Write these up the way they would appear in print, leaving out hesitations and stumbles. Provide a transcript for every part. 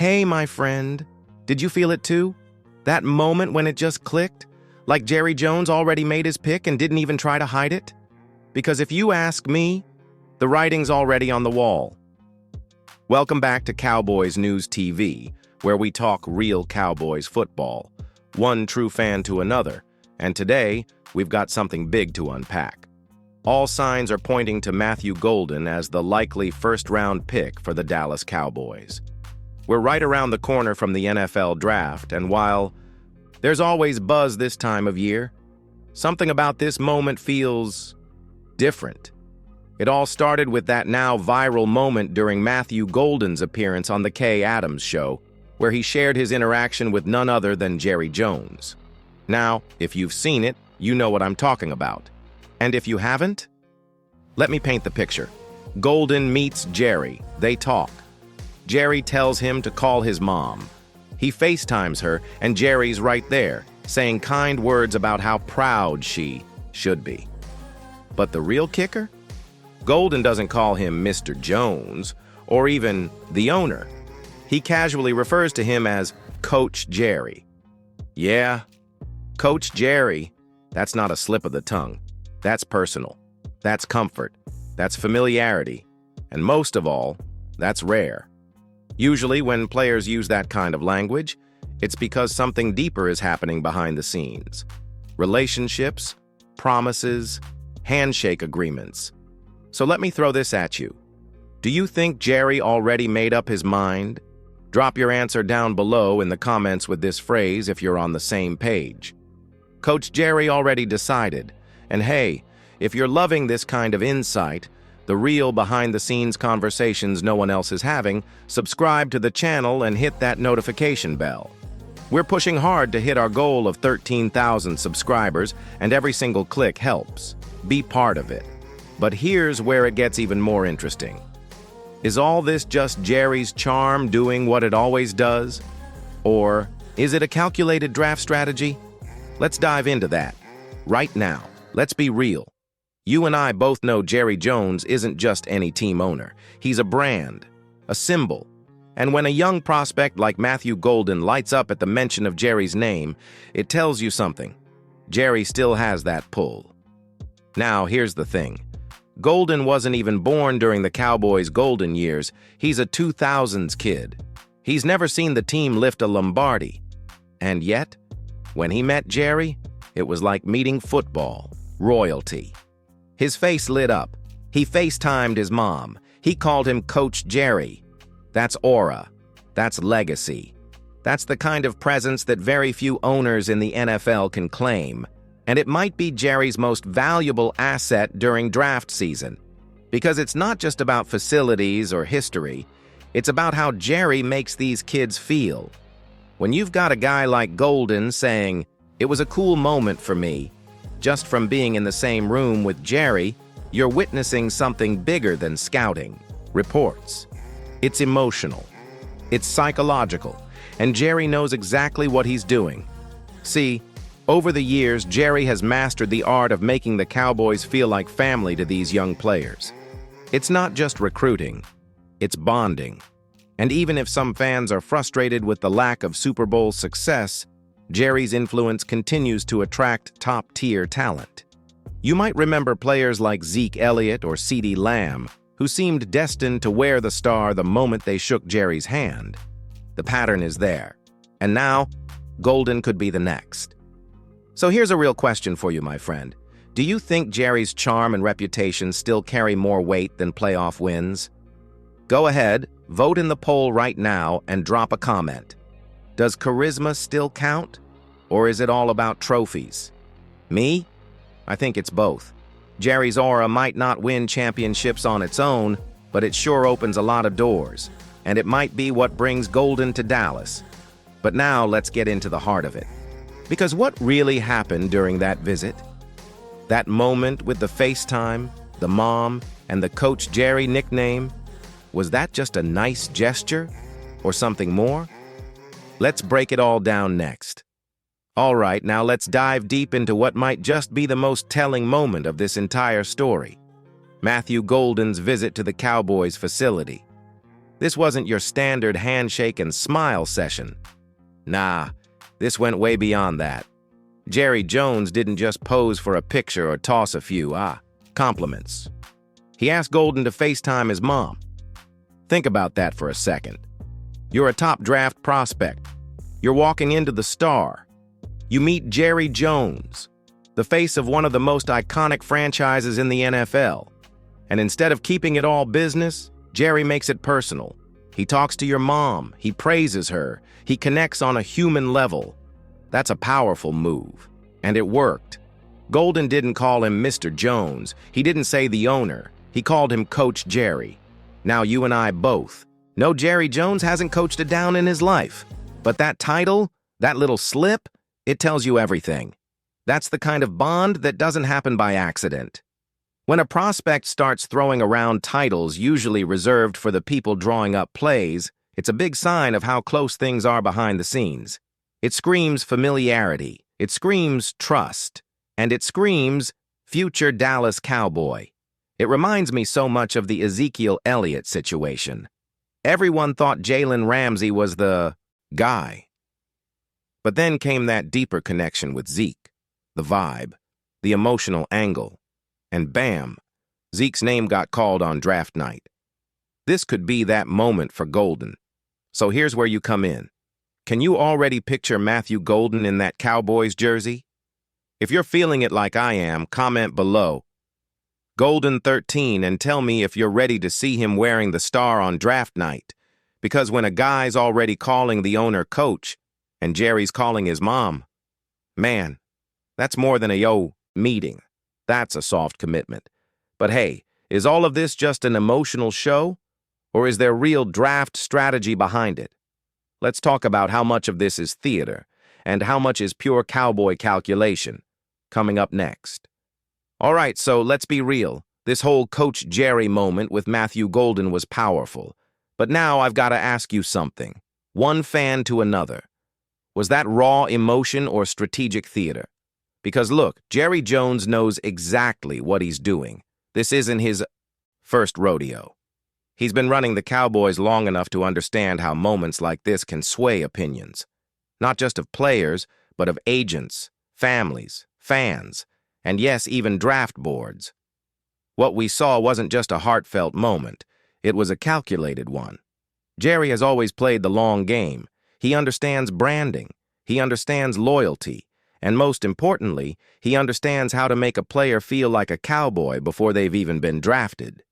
Hey, my friend, did you feel it too? That moment when it just clicked? Like Jerry Jones already made his pick and didn't even try to hide it? Because if you ask me, the writing's already on the wall. Welcome back to Cowboys News TV, where we talk real Cowboys football, one true fan to another, and today we've got something big to unpack. All signs are pointing to Matthew Golden as the likely first-round pick for the Dallas Cowboys. We're right around the corner from the NFL draft, and while there's always buzz this time of year, something about this moment feels different. It all started with that now viral moment during Matthew Golden's appearance on The Kay Adams Show, where he shared his interaction with none other than Jerry Jones. Now, if you've seen it, you know what I'm talking about. And if you haven't, let me paint the picture. Golden meets Jerry. They talk. Jerry tells him to call his mom. He FaceTimes her, and Jerry's right there, saying kind words about how proud she should be. But the real kicker? Golden doesn't call him Mr. Jones, or even the owner. He casually refers to him as Coach Jerry. Yeah, Coach Jerry, that's not a slip of the tongue. That's personal. That's comfort. That's familiarity. And most of all, that's rare. Usually, when players use that kind of language, it's because something deeper is happening behind the scenes. Relationships, promises, handshake agreements. So let me throw this at you. Do you think Jerry already made up his mind? Drop your answer down below in the comments with this phrase if you're on the same page. Coach Jerry already decided. And hey, if you're loving this kind of insight, the real behind-the-scenes conversations no one else is having, subscribe to the channel and hit that notification bell. We're pushing hard to hit our goal of 13,000 subscribers, and every single click helps. Be part of it. But here's where it gets even more interesting. Is all this just Jerry's charm doing what it always does? Or is it a calculated draft strategy? Let's dive into that. Right now, let's be real. You and I both know Jerry Jones isn't just any team owner. He's a brand, a symbol. And when a young prospect like Matthew Golden lights up at the mention of Jerry's name, it tells you something. Jerry still has that pull. Now, here's the thing. Golden wasn't even born during the Cowboys' golden years. He's a 2000s kid. He's never seen the team lift a Lombardi. And yet, when he met Jerry, it was like meeting football, royalty. His face lit up. He FaceTimed his mom. He called him Coach Jerry. That's aura. That's legacy. That's the kind of presence that very few owners in the NFL can claim. And it might be Jerry's most valuable asset during draft season. Because it's not just about facilities or history. It's about how Jerry makes these kids feel. When you've got a guy like Golden saying, "It was a cool moment for me," just from being in the same room with Jerry, you're witnessing something bigger than scouting reports. It's emotional. It's psychological. And Jerry knows exactly what he's doing. See, over the years, Jerry has mastered the art of making the Cowboys feel like family to these young players. It's not just recruiting. It's bonding. And even if some fans are frustrated with the lack of Super Bowl success, Jerry's influence continues to attract top-tier talent. You might remember players like Zeke Elliott or CeeDee Lamb, who seemed destined to wear the star the moment they shook Jerry's hand. The pattern is there. And now, Golden could be the next. So here's a real question for you, my friend. Do you think Jerry's charm and reputation still carry more weight than playoff wins? Go ahead, vote in the poll right now, and drop a comment. Does charisma still count? Or is it all about trophies? Me? I think it's both. Jerry's aura might not win championships on its own, but it sure opens a lot of doors. And it might be what brings Golden to Dallas. But now let's get into the heart of it. Because what really happened during that visit? That moment with the FaceTime, the mom, and the Coach Jerry nickname? Was that just a nice gesture? Or something more? Let's break it all down next. All right, now let's dive deep into what might just be the most telling moment of this entire story. Matthew Golden's visit to the Cowboys facility. This wasn't your standard handshake and smile session. Nah, this went way beyond that. Jerry Jones didn't just pose for a picture or toss a few, compliments. He asked Golden to FaceTime his mom. Think about that for a second. You're a top draft prospect. You're walking into the Star. You meet Jerry Jones, the face of one of the most iconic franchises in the NFL. And instead of keeping it all business, Jerry makes it personal. He talks to your mom, he praises her, he connects on a human level. That's a powerful move, and it worked. Golden didn't call him Mr. Jones, he didn't say the owner, he called him Coach Jerry. Now you and I both know Jerry Jones hasn't coached a down in his life, but that title, that little slip, it tells you everything. That's the kind of bond that doesn't happen by accident. When a prospect starts throwing around titles usually reserved for the people drawing up plays, it's a big sign of how close things are behind the scenes. It screams familiarity, it screams trust, and it screams future Dallas Cowboy. It reminds me so much of the Ezekiel Elliott situation. Everyone thought Jalen Ramsey was the guy. But then came that deeper connection with Zeke, the vibe, the emotional angle. And bam, Zeke's name got called on draft night. This could be that moment for Golden. So here's where you come in. Can you already picture Matthew Golden in that Cowboys jersey? If you're feeling it like I am, comment below. Golden13 and tell me if you're ready to see him wearing the Star on draft night. Because when a guy's already calling the owner coach and Jerry's calling his mom, man, that's more than a meeting. That's a soft commitment. But hey, is all of this just an emotional show? Or is there real draft strategy behind it? Let's talk about how much of this is theater and how much is pure cowboy calculation. Coming up next. All right, so let's be real. This whole Coach Jerry moment with Matthew Golden was powerful. But now I've got to ask you something. One fan to another. Was that raw emotion or strategic theater? Because look, Jerry Jones knows exactly what he's doing. This isn't his first rodeo. He's been running the Cowboys long enough to understand how moments like this can sway opinions. Not just of players, but of agents, families, fans, and yes, even draft boards. What we saw wasn't just a heartfelt moment. It was a calculated one. Jerry has always played the long game. He understands branding. He understands loyalty. And most importantly, he understands how to make a player feel like a cowboy before they've even been drafted.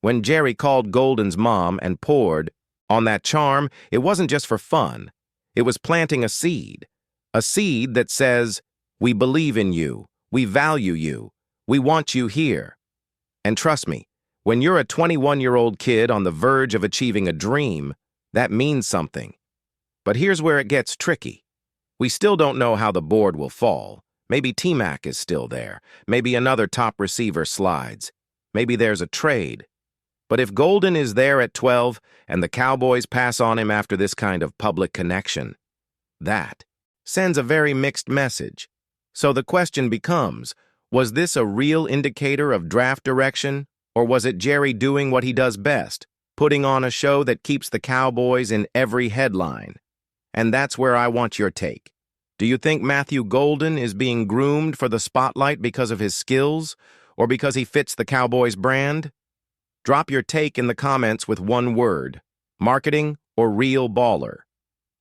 When Jerry called Golden's mom and poured on that charm, it wasn't just for fun. It was planting a seed that says, we believe in you, we value you, we want you here. And trust me, when you're a 21-year-old kid on the verge of achieving a dream, that means something. But here's where it gets tricky. We still don't know how the board will fall. Maybe T-Mac is still there. Maybe another top receiver slides. Maybe there's a trade. But if Golden is there at 12 and the Cowboys pass on him after this kind of public connection, that sends a very mixed message. So the question becomes, was this a real indicator of draft direction, or was it Jerry doing what he does best, putting on a show that keeps the Cowboys in every headline? And that's where I want your take. Do you think Matthew Golden is being groomed for the spotlight because of his skills, or because he fits the Cowboys brand? Drop your take in the comments with one word: marketing or real baller.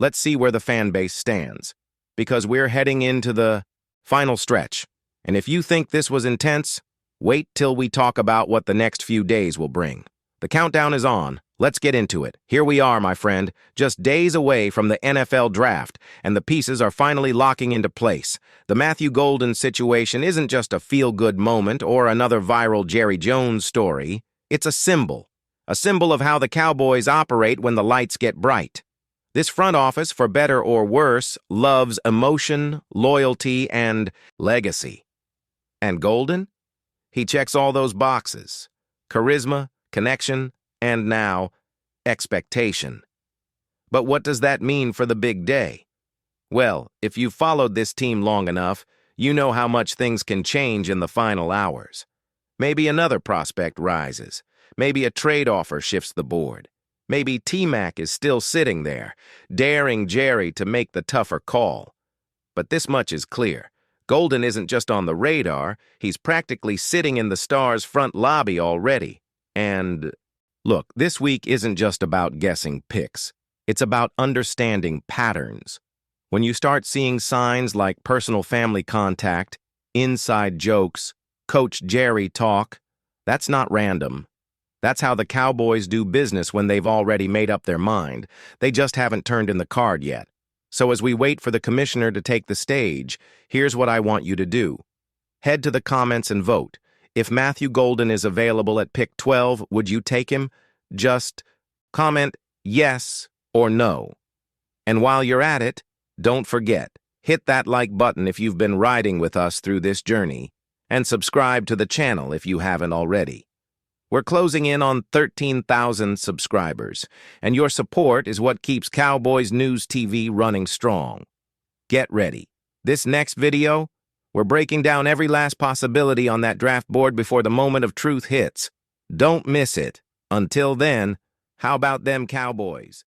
Let's see where the fan base stands, because we're heading into the final stretch. And if you think this was intense, wait till we talk about what the next few days will bring. The countdown is on. Let's get into it. Here we are, my friend, just days away from the NFL draft, and the pieces are finally locking into place. The Matthew Golden situation isn't just a feel-good moment or another viral Jerry Jones story. It's a symbol of how the Cowboys operate when the lights get bright. This front office, for better or worse, loves emotion, loyalty, and legacy. And Golden? He checks all those boxes. Charisma, connection, and now, expectation. But what does that mean for the big day? Well, if you've followed this team long enough, you know how much things can change in the final hours. Maybe another prospect rises. Maybe a trade offer shifts the board. Maybe T-Mac is still sitting there, daring Jerry to make the tougher call. But this much is clear. Golden isn't just on the radar, he's practically sitting in the Stars' front lobby already. And look, this week isn't just about guessing picks. It's about understanding patterns. When you start seeing signs like personal family contact, inside jokes, Coach Jerry talk, that's not random. That's how the Cowboys do business when they've already made up their mind. They just haven't turned in the card yet. So as we wait for the commissioner to take the stage, here's what I want you to do. Head to the comments and vote. If Matthew Golden is available at pick 12, would you take him? Just comment yes or no. And while you're at it, don't forget, hit that like button if you've been riding with us through this journey, and subscribe to the channel if you haven't already. We're closing in on 13,000 subscribers, and your support is what keeps Cowboys News TV running strong. Get ready. This next video, we're breaking down every last possibility on that draft board before the moment of truth hits. Don't miss it. Until then, how about them Cowboys?